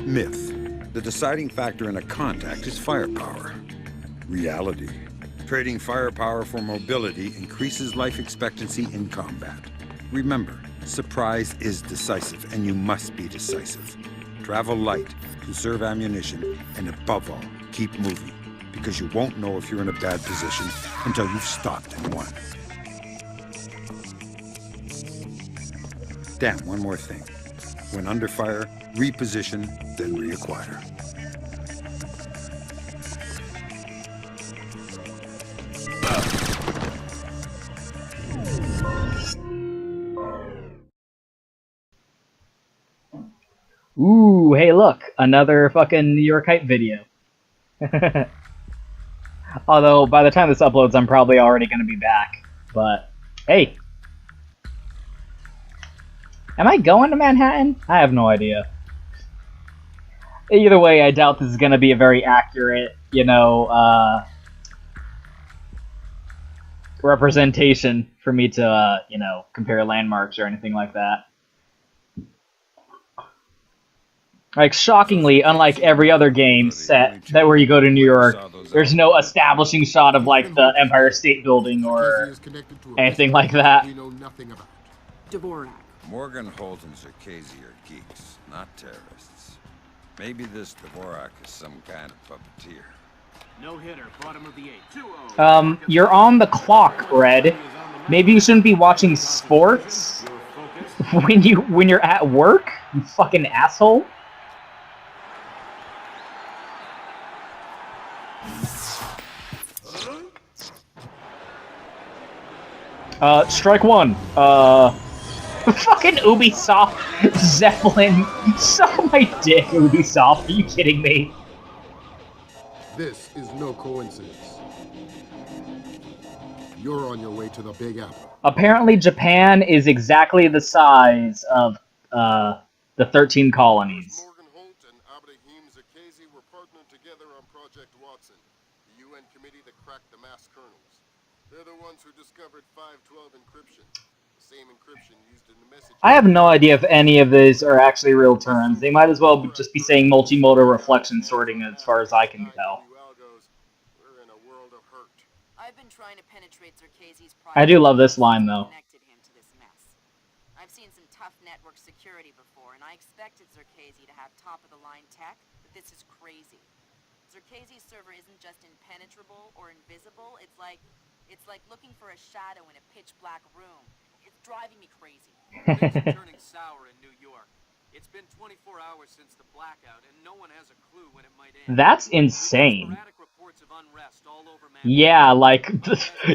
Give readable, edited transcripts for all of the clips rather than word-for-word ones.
Myth. The deciding factor in a contact is firepower. Reality. Trading firepower for mobility increases life expectancy in combat. Remember, surprise is decisive, and you must be decisive. Travel light, conserve ammunition, and above all, keep moving, because you won't know if you're in a bad position until you've stopped and won. Damn, one more thing. When under fire, reposition, then reacquire. Ooh, hey look, another fucking New York hype video. Although, by the time this uploads, I'm probably already gonna be back. But, hey. Am I going to Manhattan? I have no idea. Either way, I doubt this is gonna be a very accurate, representation for me to, compare landmarks or anything like that. Like, shockingly, unlike every other game set that where you go to New York, there's no establishing shot of, like, the Empire State Building or anything like that. Morgan, Holt, and Zerkazy are geeks, not terrorists. Maybe this Dvorak is some kind of puppeteer. No hitter, bottom of the eighth. You're on the clock, Red. Maybe you shouldn't be watching sports when you're at work, you fucking asshole. Strike one. Fucking Ubisoft Zeppelin. Suck my dick, Ubisoft. Are you kidding me? This is no coincidence. You're on your way to the Big Apple. Apparently, Japan is exactly the size of the 13 colonies. Morgan Holt and Abraham Zerkazy were partnered together on Project Watson, the UN committee that cracked the mass kernels. They're the ones who discovered 512 encryption, the same encryption used in the message. I have no idea if any of these are actually real terms. They might as well just be saying multimodal reflection sorting as far as I can tell. We're in a world of hurt. I've been trying to penetrate Zerkazy's I do love this line, though. Connected him to this mess. I've seen some tough network security before, and I expected Zerkazy to have top-of-the-line tech, but this is crazy. Zerkazy's server isn't just impenetrable or invisible, it's like looking for a shadow in a pitch-black room. It's driving me crazy. Things are turning sour in New York. It's been 24 hours since the blackout, and no one has a clue when it might end. That's insane. Sporadic reports of unrest all over Manhattan. Yeah, like,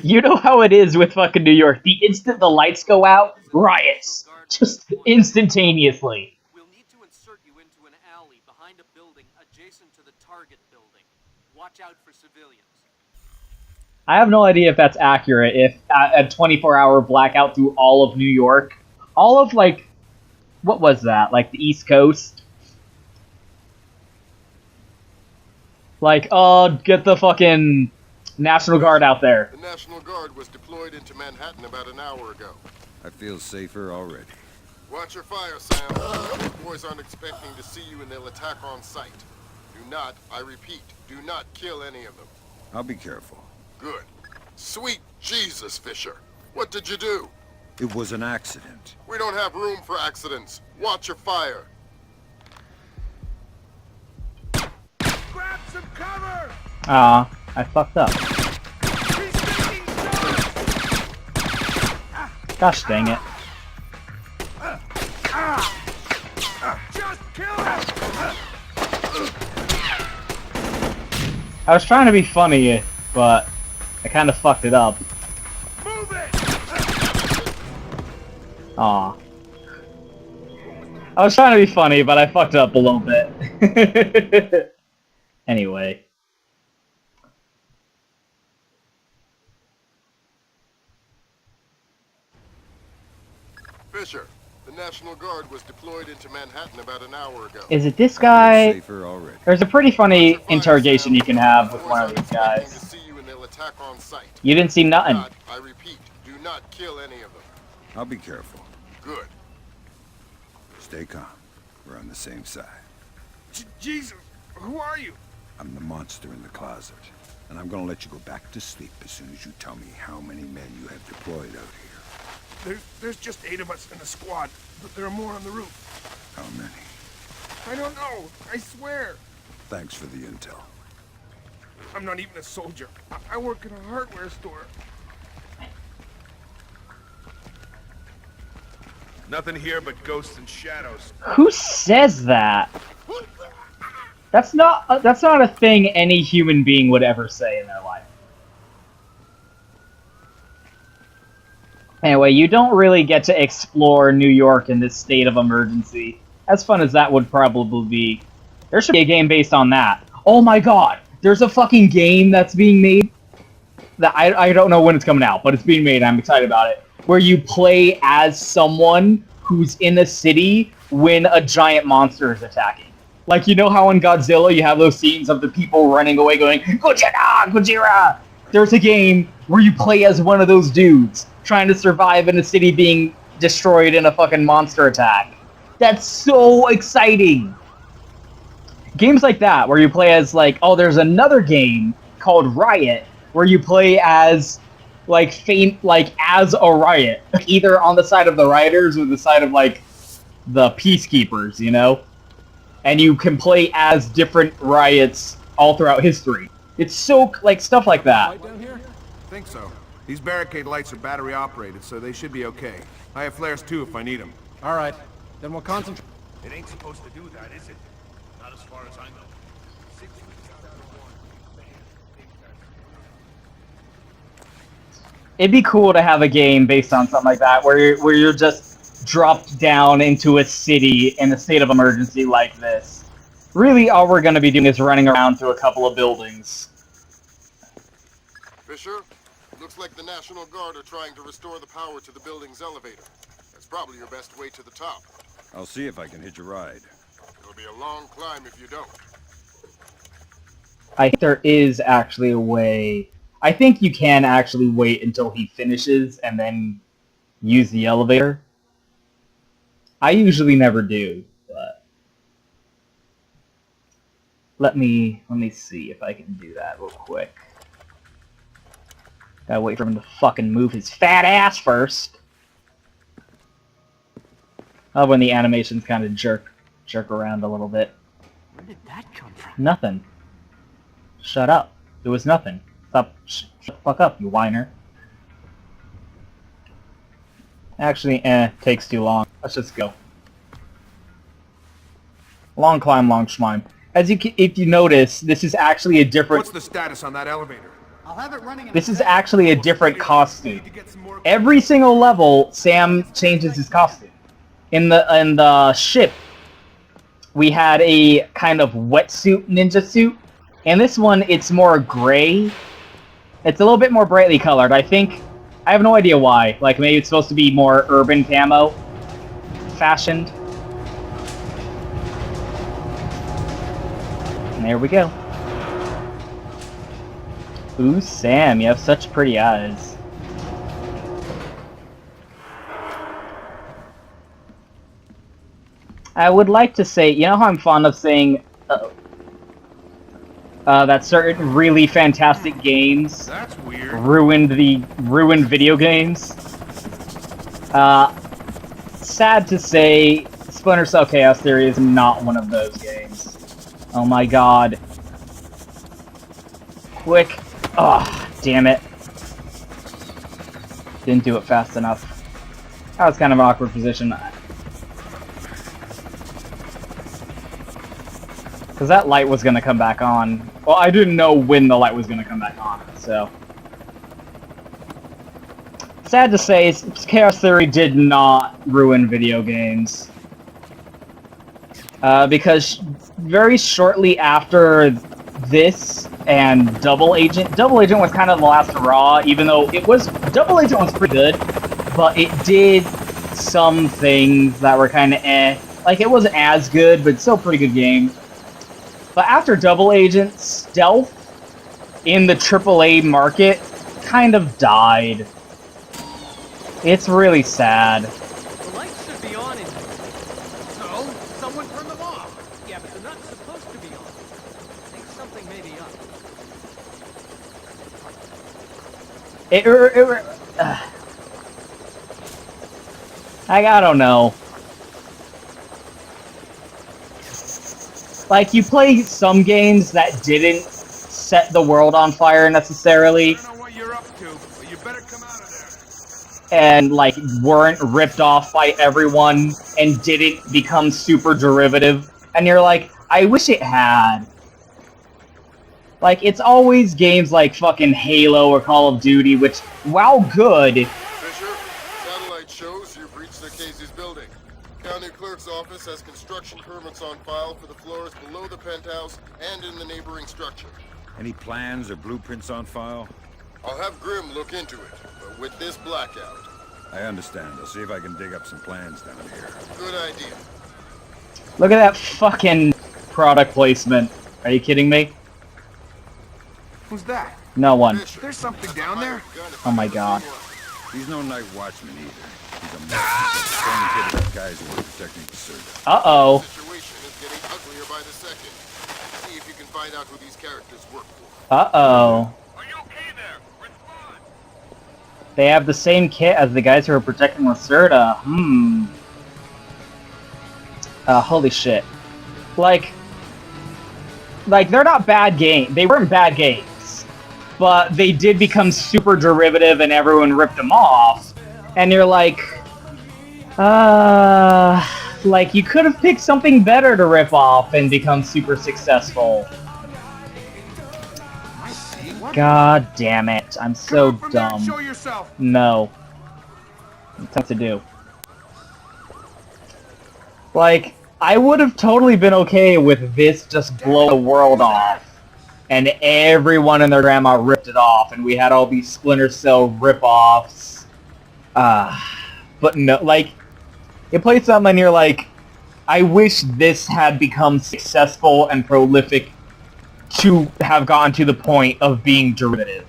you know how it is with fucking New York. The instant the lights go out, riots. Just instantaneously. We'll need to insert you into an alley behind a building adjacent to the target building. Watch out for civilians. I have no idea if that's accurate, if a 24-hour blackout through all of New York, all of, like, what was that, like, the East Coast? Like, get the fucking National Guard out there. The National Guard was deployed into Manhattan about an hour ago. I feel safer already. Watch your fire, Sam. Those boys aren't expecting to see you and they'll attack on sight. Do not, I repeat, do not kill any of them. I'll be careful. Good. Sweet Jesus, Fisher. What did you do? It was an accident. We don't have room for accidents. Watch your fire. Grab some cover! Aw, I fucked up. Gosh dang it. Just kill him! I was trying to be funny, but I kind of fucked it up. Move it! Aw. I was trying to be funny, but I fucked up a little bit. Anyway. Fisher, the National Guard was deployed into Manhattan about an hour ago. Is it this guy? Safer already. There's a pretty funny interrogation you can have with one of these guys. You didn't see nothing. I repeat, do not kill any of them. I'll be careful. Good. Stay calm. We're on the same side. Jesus, who are you? I'm the monster in the closet. And I'm gonna let you go back to sleep as soon as you tell me how many men you have deployed out here. There's just 8 of us in the squad, but there are more on the roof. How many? I don't know, I swear. Thanks for the intel. I'm not even a soldier. I work in a hardware store. Nothing here but ghosts and shadows. Who says that? That's not a thing any human being would ever say in their life. Anyway, you don't really get to explore New York in this state of emergency. As fun as that would probably be. There should be a game based on that. Oh my god! There's a fucking game that's being made that I don't know when it's coming out, but it's being made and I'm excited about it. Where you play as someone who's in a city when a giant monster is attacking. Like, you know how in Godzilla you have those scenes of the people running away going, Gojira! Gojira! There's a game where you play as one of those dudes trying to survive in a city being destroyed in a fucking monster attack. That's so exciting! Games like that, where you play as, like, oh, there's another game called Riot, where you play as, like, as a riot. Either on the side of the rioters or the side of, like, the peacekeepers, you know? And you can play as different riots all throughout history. It's so, like, stuff like that. Light down here? Think so. These barricade lights are battery operated, so they should be okay. I have flares too if I need them. All right, then we'll concentrate. It ain't supposed to do that, is it? Not as far as I know. It'd be cool to have a game based on something like that, where you're just dropped down into a city in a state of emergency like this. Really, all we're going to be doing is running around through a couple of buildings. Fisher, looks like the National Guard are trying to restore the power to the building's elevator. That's probably your best way to the top. I'll see if I can hitch a ride. It'll be a long climb if you don't. I think there is actually a way. I think you can actually wait until he finishes and then use the elevator. I usually never do, but let me see if I can do that real quick. Gotta wait for him to fucking move his fat ass first. Oh, when the animations kind of jerk around a little bit. Where did that come from? Nothing. Shut up. There was nothing. Stop. Shut the fuck up, you whiner. Actually, takes too long. Let's just go. Long climb, long schmime. If you notice, this is actually a different. What's the status on that elevator? I'll have it running in This is actually a different costume. Every single level, Sam changes his costume. In the ship, we had a kind of wetsuit ninja suit. In this one, it's more gray. It's a little bit more brightly colored. I have no idea why. Like, maybe it's supposed to be more urban camo fashioned. And there we go. Ooh, Sam, you have such pretty eyes. I would like to say, you know how I'm fond of saying that certain really fantastic games That's weird. ruined video games? Sad to say, Splinter Cell Chaos Theory is not one of those games. Oh my god. Quick. Oh, damn it. Didn't do it fast enough. That was kind of an awkward position. Because that light was going to come back on. Well, I didn't know when the light was going to come back on, so. Sad to say, Chaos Theory did not ruin video games. Because very shortly after this and Double Agent was kind of the last hurrah, even though Double Agent was pretty good, but it did some things that were kind of eh. Like, it wasn't as good, but still a pretty good game. But after Double Agent, stealth in the AAA market kind of died. It's really sad. The lights should be on in here. So, someone turn them off. Yeah, but they're not supposed to be on. I think something may be up. I don't know. Like, you play some games that didn't set the world on fire necessarily, I don't know what you're up to, but you better come out of there. and, like, weren't ripped off by everyone, and didn't become super derivative, and you're like, I wish it had. Like, it's always games like fucking Halo or Call of Duty, which, while good, Fisher, satellite shows you've reached the Casey's building. County Clerk's office has construction permits on file for the floors below the penthouse and in the neighboring structure. Any plans or blueprints on file? I'll have Grim look into it, but with this blackout. I understand. I'll see if I can dig up some plans down here. Good idea. look at that fucking product placement. Are you kidding me? Who's that? No one. Fisher, There's something that's a down there. hired gun if Oh I've my ever God. seen one. He's no night watchman either. He's a merc. He's the same kid as the guys who were protecting the server. Uh-oh. The situation is getting uglier by the second. See if you can find out who these characters work for. Uh-oh. Are you okay there? Respond. They have the same kit as the guys who are protecting Lacerda. Holy shit. Like, they're not bad games. They weren't bad games. But they did become super derivative and everyone ripped them off. And you're like, like, you could have picked something better to rip off and become super successful. I see. What? God damn it. I'm so Come out from there and dumb. show yourself. No. What's that to do? Like, I would have totally been okay with this just blow the world off, and everyone and their grandma ripped it off, and we had all these Splinter Cell rip-offs. But no, like, you play something and you're like, I wish this had become successful and prolific to have gotten to the point of being derivative.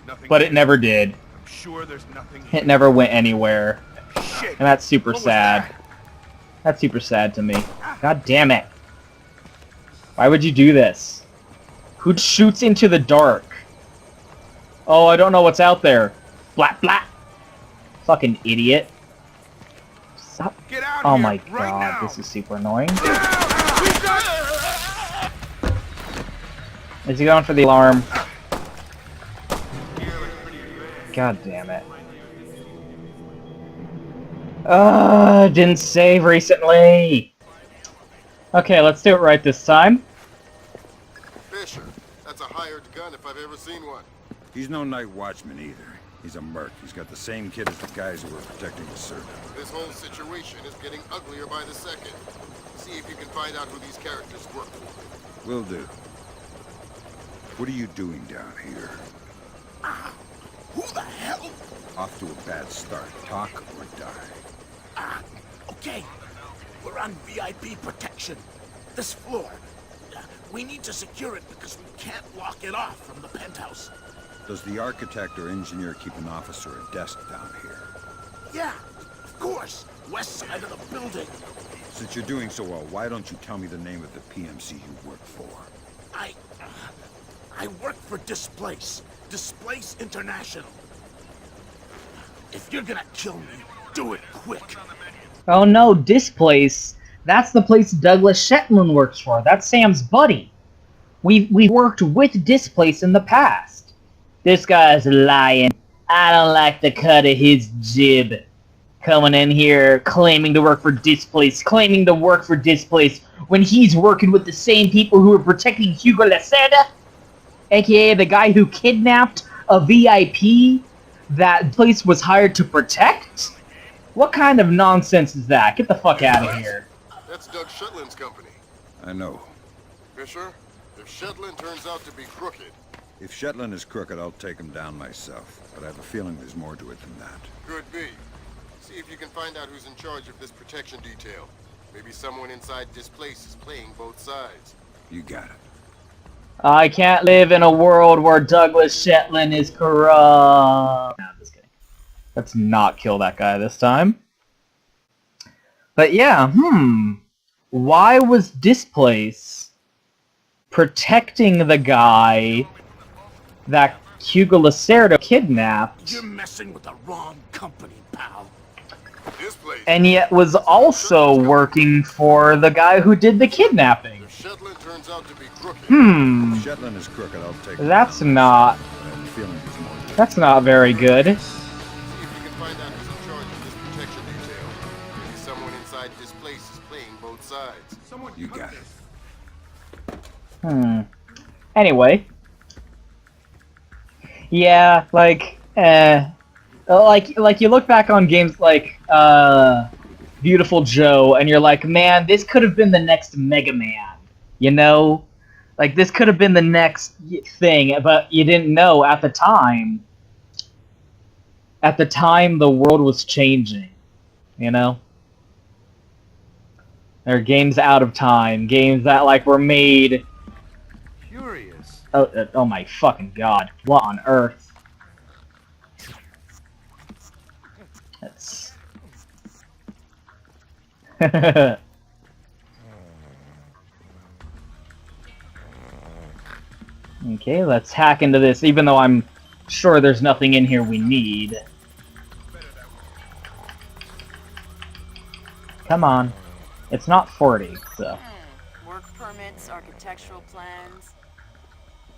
Nothing But here. it never did. I'm sure there's nothing It here. never went anywhere. Shit. And that's super What was sad. that? That's super sad to me. God damn it. Why would you do this? Who shoots into the dark? Oh, I don't know what's out there. Blat blat. Fucking idiot. Stop. Get out Oh here my right god, now. this is super annoying. We've got- Is he going for the alarm? God damn it. Didn't save recently. Okay, let's do it right this time. Fisher, that's a hired gun if I've ever seen one. He's no night watchman either. He's a merc. He's got the same kid as the guys who were protecting the server. This whole situation is getting uglier by the second. See if you can find out who these characters work for. Will do. What are you doing down here? Who the hell? Off to a bad start. Talk or die. Okay. We're on VIP protection. This floor. We need to secure it because we can't lock it off from the penthouse. Does the architect or engineer keep an office or a desk down here? Yeah, of course. West side of the building. Since you're doing so well, why don't you tell me the name of the PMC you work for? I work for Displace. Displace International. If you're gonna kill me, do it quick. Oh no, Displace. That's the place Douglas Shetland works for. That's Sam's buddy. We've worked with Displace in the past. This guy's lying. I don't like the cut of his jib. Coming in here, claiming to work for Displace, when he's working with the same people who are protecting Hugo Lacerda, aka the guy who kidnapped a VIP that place was hired to protect? What kind of nonsense is that? Get the fuck out of here. That's Doug Shetland's company. I know. Fisher, if Shetland turns out to be crooked, If Shetland is crooked, I'll take him down myself. But I have a feeling there's more to it than that. could be. See if you can find out who's in charge of this protection detail. Maybe someone inside this place is playing both sides. You got it. I can't live in a world where Douglas Shetland is corrupt. Nah, I'm just kidding. Let's not kill that guy this time. But yeah, why was Displace protecting the guy that Hugo Lacerda kidnapped, You're messing with the wrong company, pal. This place. and yet was also working for the guy who did the kidnapping? If Shetland turns out to be crooked, If Shetland is crooked, I'll take it. That's not... I have a feeling he's more. That's not very good. see if you can find out who's in charge of this protection detail. Maybe someone inside this place is playing both sides. You got it. Anyway. Yeah, like you look back on games like, Beautiful Joe, and you're like, man, this could have been the next Mega Man, you know? Like, this could have been the next thing, but you didn't know at the time. At the time, the world was changing, you know? There are games out of time, games that, like, were made... Curious. Oh my fucking god, what on earth? That's... Okay, let's hack into this, even though I'm sure there's nothing in here we need. Come on. It's not 40, so... Work permits, architectural plans.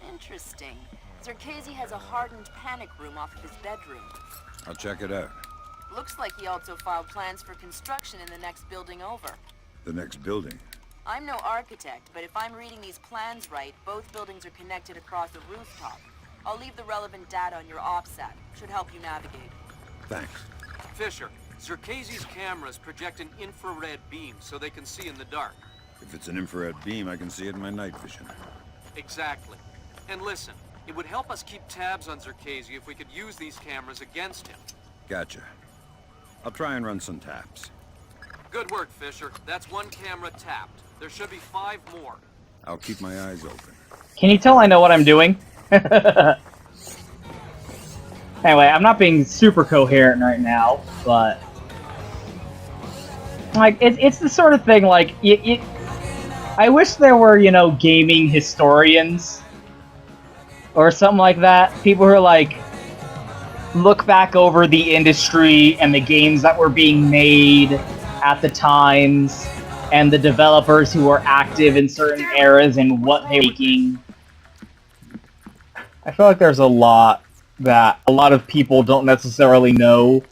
Interesting. Zerkezi has a hardened panic room off of his bedroom. I'll check it out. Looks like he also filed plans for construction in the next building over. The next building. I'm no architect, but if I'm reading these plans right, both buildings are connected across a rooftop. I'll leave the relevant data on your OPSAT. Should help you navigate. Thanks. Fisher, Zerkezi's cameras project an infrared beam so they can see in the dark. If it's an infrared beam, I can see it in my night vision. Exactly. And listen, it would help us keep tabs on Zerkezi if we could use these cameras against him. Gotcha. I'll try and run some taps. Good work, Fisher. That's one camera tapped. There should be 5 more. I'll keep my eyes open. Can you tell I know what I'm doing? Anyway, I'm not being super coherent right now, but... Like, it's the sort of thing, like, I wish there were, you know, gaming historians, or something like that. People who are, like, look back over the industry and the games that were being made at the times, and the developers who were active in certain eras and what they were making. I feel like there's a lot that a lot of people don't necessarily know.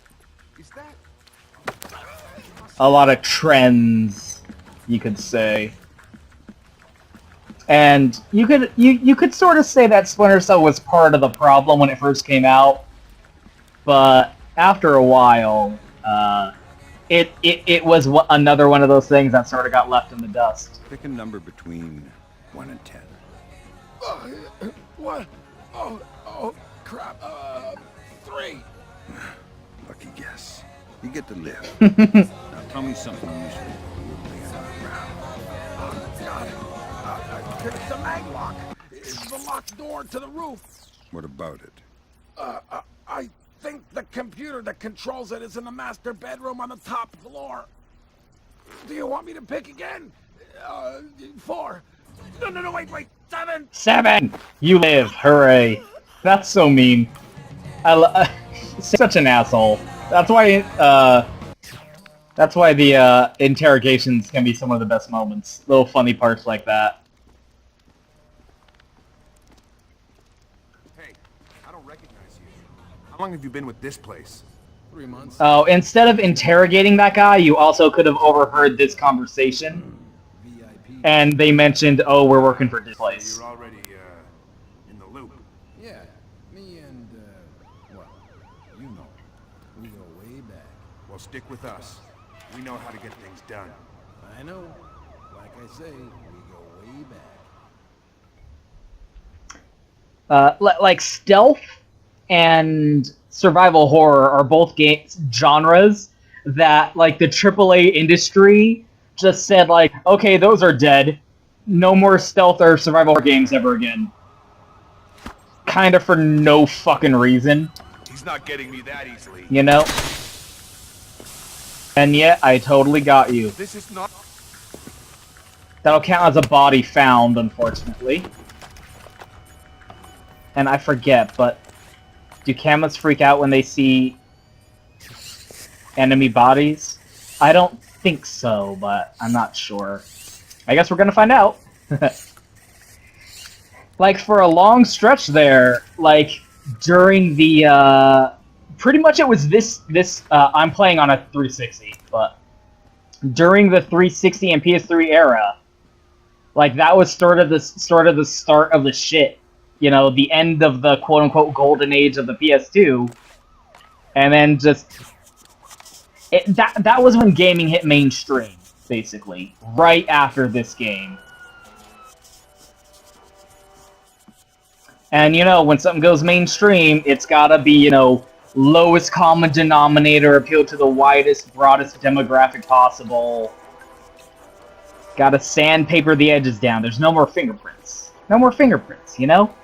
A lot of trends, you could say. And you could sort of say that Splinter Cell was part of the problem when it first came out, but after a while, it was another one of those things that sort of got left in the dust. Pick a number between 1 and 10. What? Oh, crap. 3. Lucky guess. You get to live. Now tell me something useful. It's the mag lock. It's the locked door to the roof. What about it? I think the computer that controls it is in the master bedroom on the top floor. Do you want me to pick again? 4. No, wait. 7. 7! You live, hooray. That's so mean. Such an asshole. That's why the interrogations can be some of the best moments. Little funny parts like that. Hey, I don't recognize you. How long have you been with this place? 3 months. Oh, instead of interrogating that guy, you also could have overheard this conversation. VIP. And they mentioned, oh, we're working for this place. You're already, in the loop. Yeah, me and, well, you know, we go way back. Well, stick with us. We know how to get things done. I know. Like I say, we go way back. Like stealth and survival horror are both genres that, like, the AAA industry just said, like, okay, those are dead. No more stealth or survival horror games ever again. Kind of for no fucking reason. He's not getting me that easily. You know? And yet, I totally got you. This is not... That'll count as a body found, unfortunately. And I forget, but do cameras freak out when they see enemy bodies? I don't think so, but I'm not sure. I guess we're gonna find out. Like, for a long stretch there, like, during the, pretty much it was I'm playing on a 360, but during the 360 and PS3 era, like, that was sort of the start of the shit. You know, the end of the quote-unquote golden age of the PS2. And then just... that was when gaming hit mainstream, basically. Right after this game. And, you know, when something goes mainstream, it's gotta be, you know, lowest common denominator, appeal to the widest, broadest demographic possible. Gotta sandpaper the edges down. There's no more fingerprints. No more fingerprints, you know?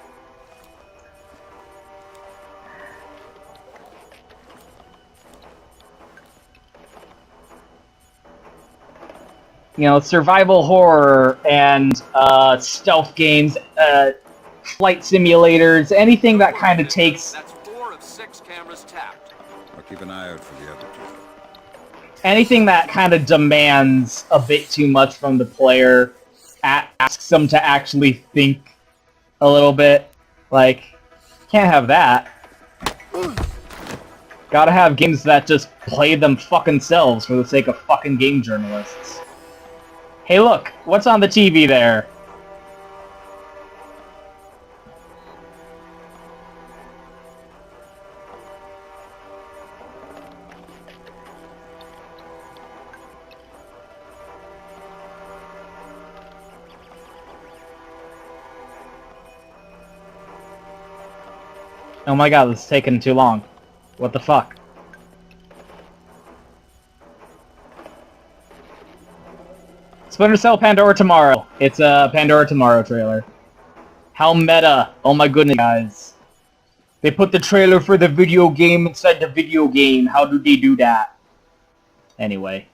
You know, survival horror and stealth games, flight simulators, anything that kind of takes... That's 4 of 6 cameras tapped. I'll keep an eye out for the other two. Anything that kind of demands a bit too much from the player, asks them to actually think a little bit. Like, can't have that. Gotta have games that just play them fucking selves for the sake of fucking game journalists. Hey look, what's on the TV there? Oh my god, this is taking too long. What the fuck? Splinter Cell Pandora Tomorrow. It's a Pandora Tomorrow trailer. How meta. Oh my goodness, guys. They put the trailer for the video game inside the video game. How do they do that? Anyway.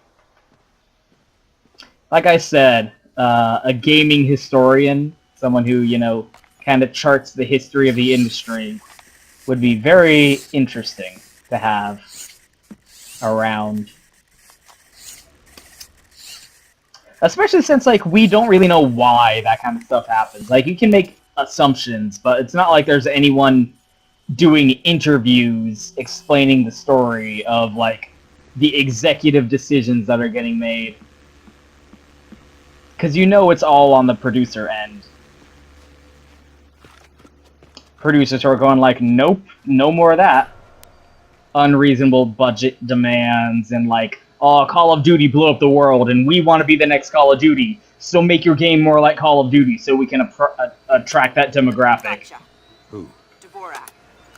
Like I said, a gaming historian, someone who, you know, kind of charts the history of the industry, would be very interesting to have around. Especially since, like, we don't really know why that kind of stuff happens. Like, you can make assumptions, but it's not like there's anyone doing interviews explaining the story of, like, the executive decisions that are getting made. Because you know it's all on the producer end. Producers are going like, nope, no more of that. Unreasonable budget demands and like, oh, Call of Duty blew up the world and we want to be the next Call of Duty. So make your game more like Call of Duty so we can attract that demographic. Gotcha. Who? Dvorak.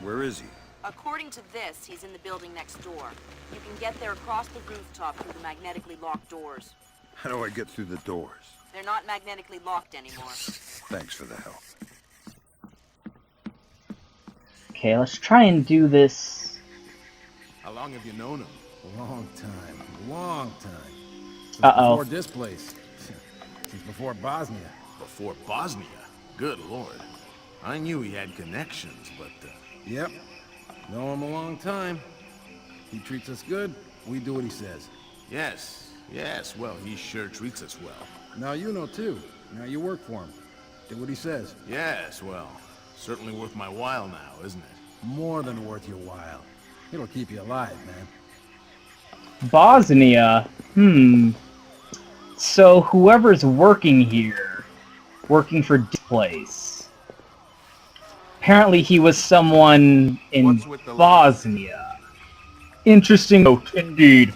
Where is he? According to this, he's in the building next door. You can get there across the rooftop through the magnetically locked doors. How do I get through the doors? They're not magnetically locked anymore. Thanks for the help. Okay, let's try and do this. How long have you known him? A long time. Long time. Since Uh-oh. Before this place. Since before Bosnia. Before Bosnia? Good lord. I knew he had connections, but... Yep. Know him a long time. He treats us good, we do what he says. Yes, yes, well, he sure treats us well. Now you know too. Now you work for him. Do what he says. Yes, well, certainly worth my while now, isn't it? More than worth your while. It'll keep you alive, man. Bosnia. So whoever's working here, working for this place, apparently he was someone in What's with the Bosnia. Interesting note, indeed.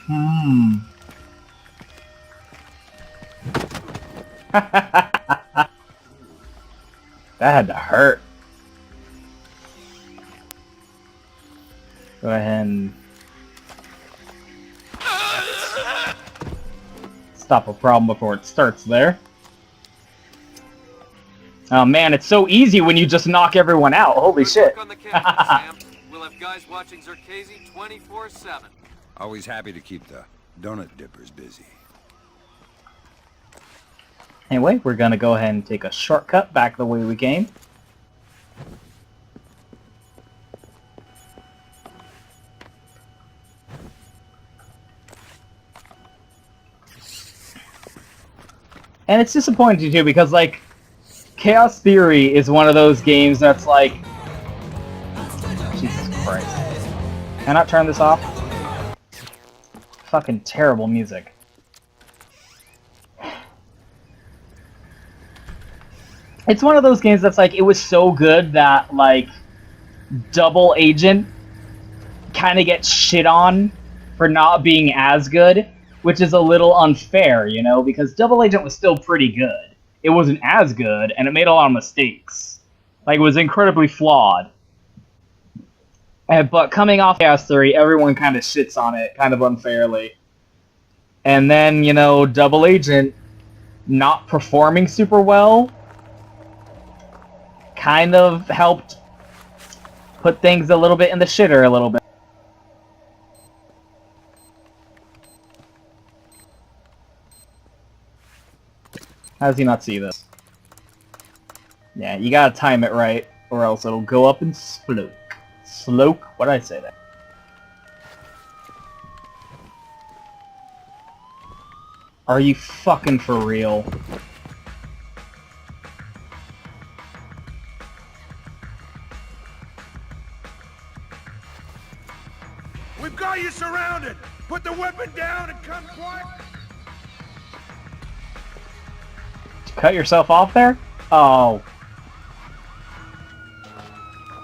That had to hurt. Go ahead and stop a problem before it starts there. Oh man, it's so easy when you just knock everyone out. Holy Good shit. luck on the camera, Sam. We'll have guys watching Zerkazy 24/7. Always happy to keep the donut dippers busy. Anyway, we're gonna go ahead and take a shortcut back the way we came. And it's disappointing too, because like, Chaos Theory is one of those games that's like, Jesus Christ. Can I not turn this off? Fucking terrible music. It's one of those games that's like, it was so good that like, Double Agent kind of gets shit on for not being as good, which is a little unfair, you know, because Double Agent was still pretty good. It wasn't as good, and it made a lot of mistakes. Like, it was incredibly flawed. But coming off Chaos Theory, everyone kind of shits on it, kind of unfairly. And then, you know, Double Agent not performing super well kind of helped put things a little bit in the shitter a little bit. How does he not see this? Yeah, you gotta time it right, or else it'll go up in smoke. Sloke? What did I say there? Are you fucking for real? We've got you surrounded! Put the weapon down and come quiet! Did you cut yourself off there? Oh.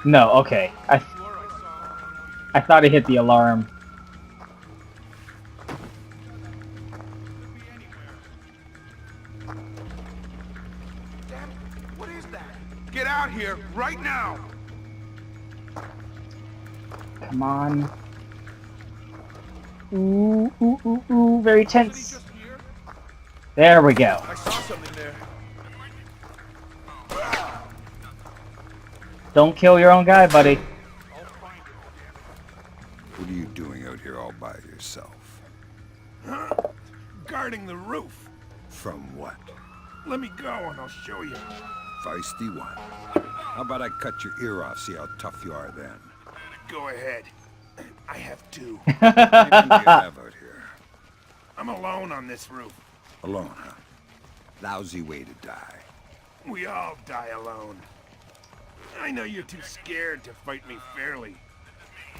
No, okay. I thought it hit the alarm. Damn, what is that? Get out here, right now! Come on. Ooh, ooh, ooh, ooh, very tense. There we go. I saw something there. Don't kill your own guy, buddy. What are you doing out here all by yourself? Guarding the roof. From what? Let me go and I'll show you. Feisty one. How about I cut your ear off, see how tough you are then? Go ahead. I have two. What do you have out here? I'm alone on this roof. Alone, huh? Lousy way to die. We all die alone. I know you're too scared to fight me fairly.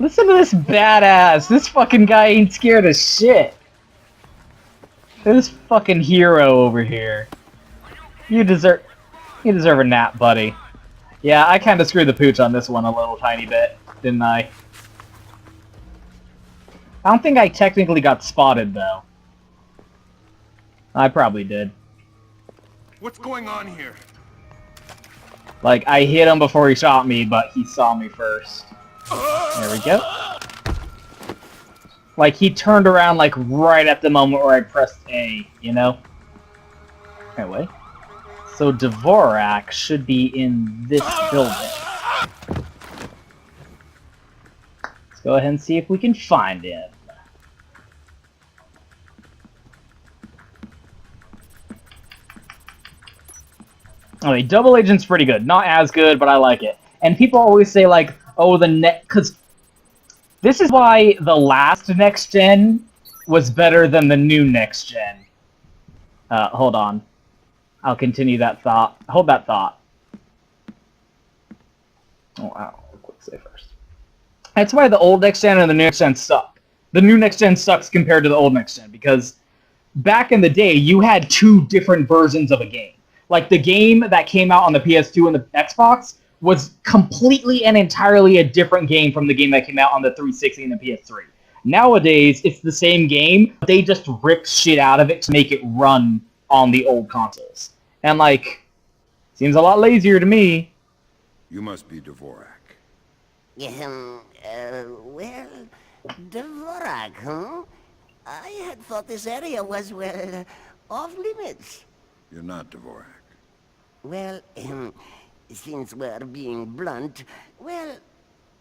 Listen to this badass. This fucking guy ain't scared of shit. This fucking hero over here. You deserve a nap, buddy. Yeah, I kind of screwed the pooch on this one a little tiny bit, didn't I? I don't think I technically got spotted, though. I probably did. What's going on here? Like, I hit him before he shot me, but he saw me first. There we go. Like, he turned around, like, right at the moment where I pressed A, you know? Anyway. So, Dvorak should be in this building. Let's go ahead and see if we can find him. Okay, Double Agent's pretty good. Not as good, but I like it. And people always say, like, oh, because this is why the last next gen was better than the new next gen. Hold on. I'll continue that thought. Hold that thought. Oh, wow. Quick save first. That's why the old next gen and the new next gen suck. The new next gen sucks compared to the old next gen, because back in the day, you had two different versions of a game. Like, the game that came out on the PS2 and the Xbox was completely and entirely a different game from the game that came out on the 360 and the PS3. Nowadays, it's the same game, but they just rip shit out of it to make it run on the old consoles. And, like, seems a lot lazier to me. You must be Dvorak. Well, Dvorak, huh? I had thought this area was, well, off limits. You're not Dvorak. Well, since we're being blunt, well,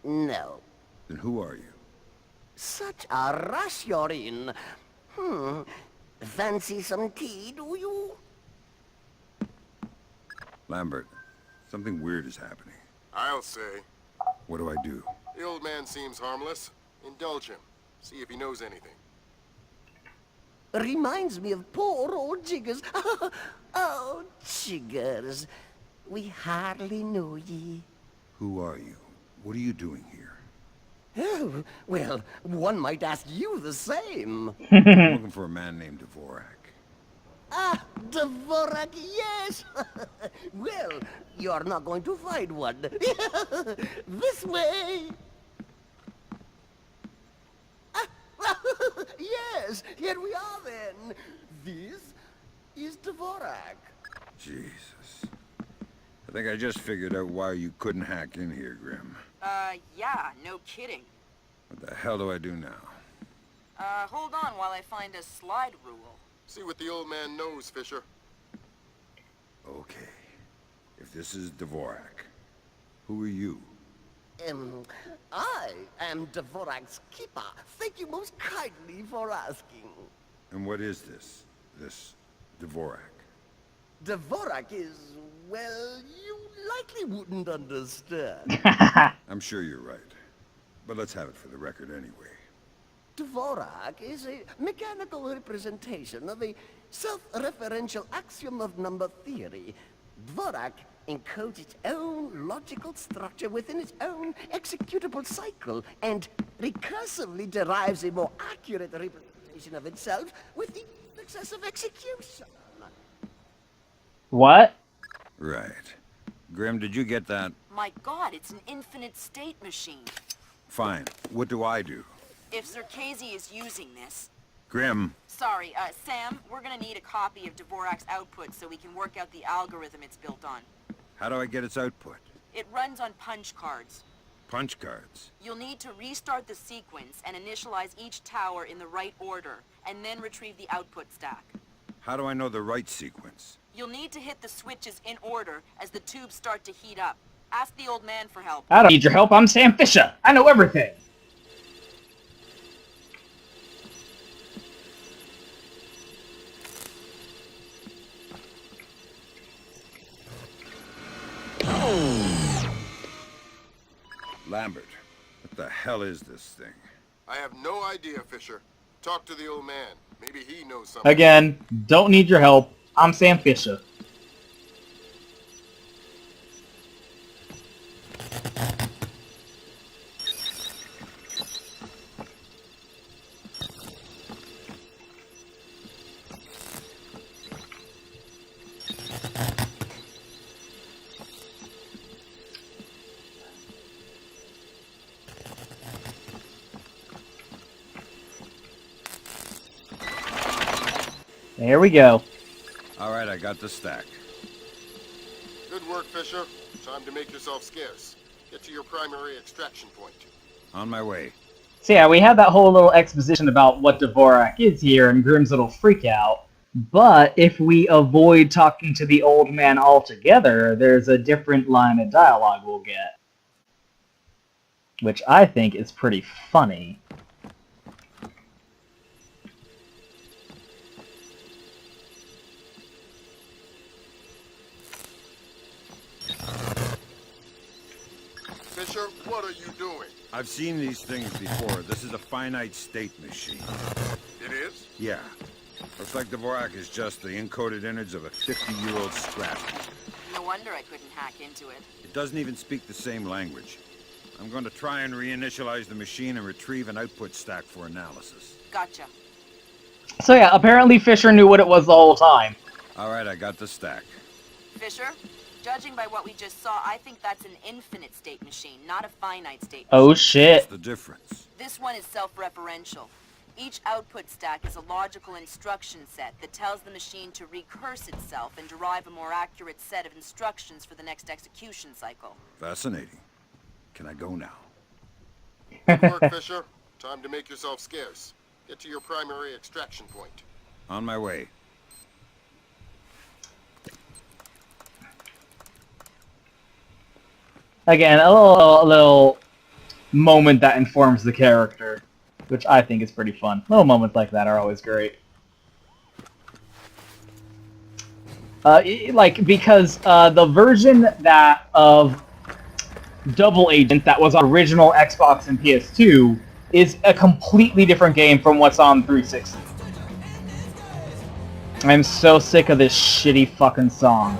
no. Then who are you? Such a rush you're in. Fancy some tea, do you? Lambert, something weird is happening. I'll say. What do I do? The old man seems harmless. Indulge him. See if he knows anything. Reminds me of poor old Jiggers. Oh, Jiggers. We hardly know ye. Who are you? What are you doing here? Oh, well, one might ask you the same. I'm looking for a man named Dvorak. Ah, Dvorak, yes! Well, you're not going to find one. This way! Ah, yes, here we are then. This is Dvorak. Jesus. I think I just figured out why you couldn't hack in here, Grim. Yeah, no kidding. What the hell do I do now? Hold on while I find a slide rule. See what the old man knows, Fisher. Okay. If this is Dvorak, who are you? I am Dvorak's keeper. Thank you most kindly for asking. And what is this? This Dvorak? Dvorak is, well, you likely wouldn't understand. I'm sure you're right. But let's have it for the record anyway. Dvorak is a mechanical representation of a self-referential axiom of number theory. Dvorak encodes its own logical structure within its own executable cycle, and recursively derives a more accurate representation of itself with each successive execution. What? Right. Grim, did you get that? My god, it's an infinite state machine. Fine. What do I do? If Zerkazy is using this... Grim. Sorry, Sam, we're gonna need a copy of Dvorak's output so we can work out the algorithm it's built on. How do I get its output? It runs on punch cards. Punch cards. You'll need to restart the sequence and initialize each tower in the right order, and then retrieve the output stack. How do I know the right sequence? You'll need to hit the switches in order as the tubes start to heat up. Ask the old man for help. I don't need your help, I'm Sam Fisher. I know everything. Lambert, what the hell is this thing? I have no idea, Fisher. Talk to the old man. Maybe he knows something. Again, don't need your help. I'm Sam Fisher. There we go. All right, I got the stack. Good work, Fisher. Time to make yourself scarce. Get to your primary extraction point. On my way. So yeah, we had that whole little exposition about what Dvorak is here and Grim's little freak out. But if we avoid talking to the old man altogether, there's a different line of dialogue we'll get. Which I think is pretty funny. Fisher, what are you doing? I've seen these things before. This is a finite state machine. It is? Yeah. Looks like Dvorak is just the encoded innards of a 50-year-old scrap. No wonder I couldn't hack into it. It doesn't even speak the same language. I'm going to try and reinitialize the machine and retrieve an output stack for analysis. Gotcha. So yeah, apparently Fisher knew what it was the whole time. All right, I got the stack. Fisher, judging by what we just saw, I think that's an infinite state machine, not a finite state machine. Oh shit. What's the difference? This one is self-referential. Each output stack is a logical instruction set that tells the machine to recurse itself and derive a more accurate set of instructions for the next execution cycle. Fascinating. Can I go now? Good work, Fisher. Time to make yourself scarce. Get to your primary extraction point. On my way. Again, a little moment that informs the character, which I think is pretty fun. Little moments like that are always great. Because the version that of Double Agent that was on original Xbox and PS2 is a completely different game from what's on 360. I'm so sick of this shitty fucking song.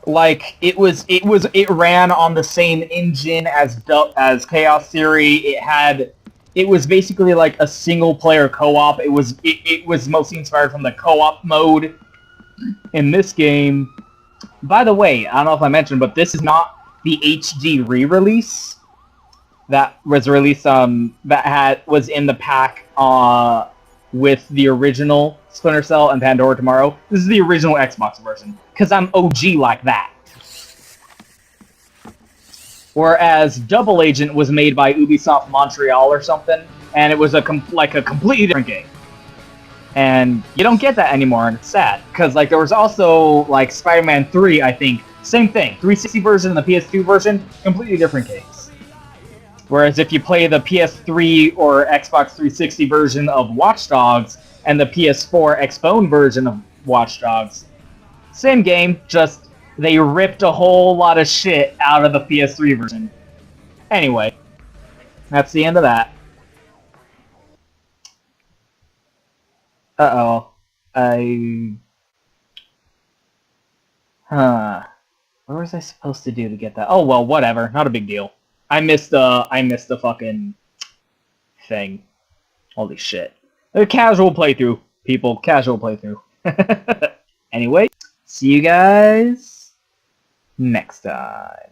Like, it ran on the same engine as Chaos Theory. It was basically like a single player co-op. It was mostly inspired from the co-op mode in this game. By the way, I don't know if I mentioned, but this is not the HD re-release that was released was in the pack with the original Splinter Cell and Pandora Tomorrow. This is the original Xbox version, because I'm OG like that. Whereas Double Agent was made by Ubisoft Montreal or something, and it was a completely different game. And you don't get that anymore, and it's sad. Because there was also Spider-Man 3, I think, same thing. 360 version and the PS2 version, completely different games. Whereas if you play the PS3 or Xbox 360 version of Watch Dogs and the PS4 Xbone version of Watch Dogs, same game, just they ripped a whole lot of shit out of the PS3 version. Anyway, that's the end of that. Uh-oh. What was I supposed to do to get that? Oh, well, whatever. Not a big deal. I missed the fucking thing. Holy shit. A casual playthrough, people. Casual playthrough. Anyway, see you guys next time.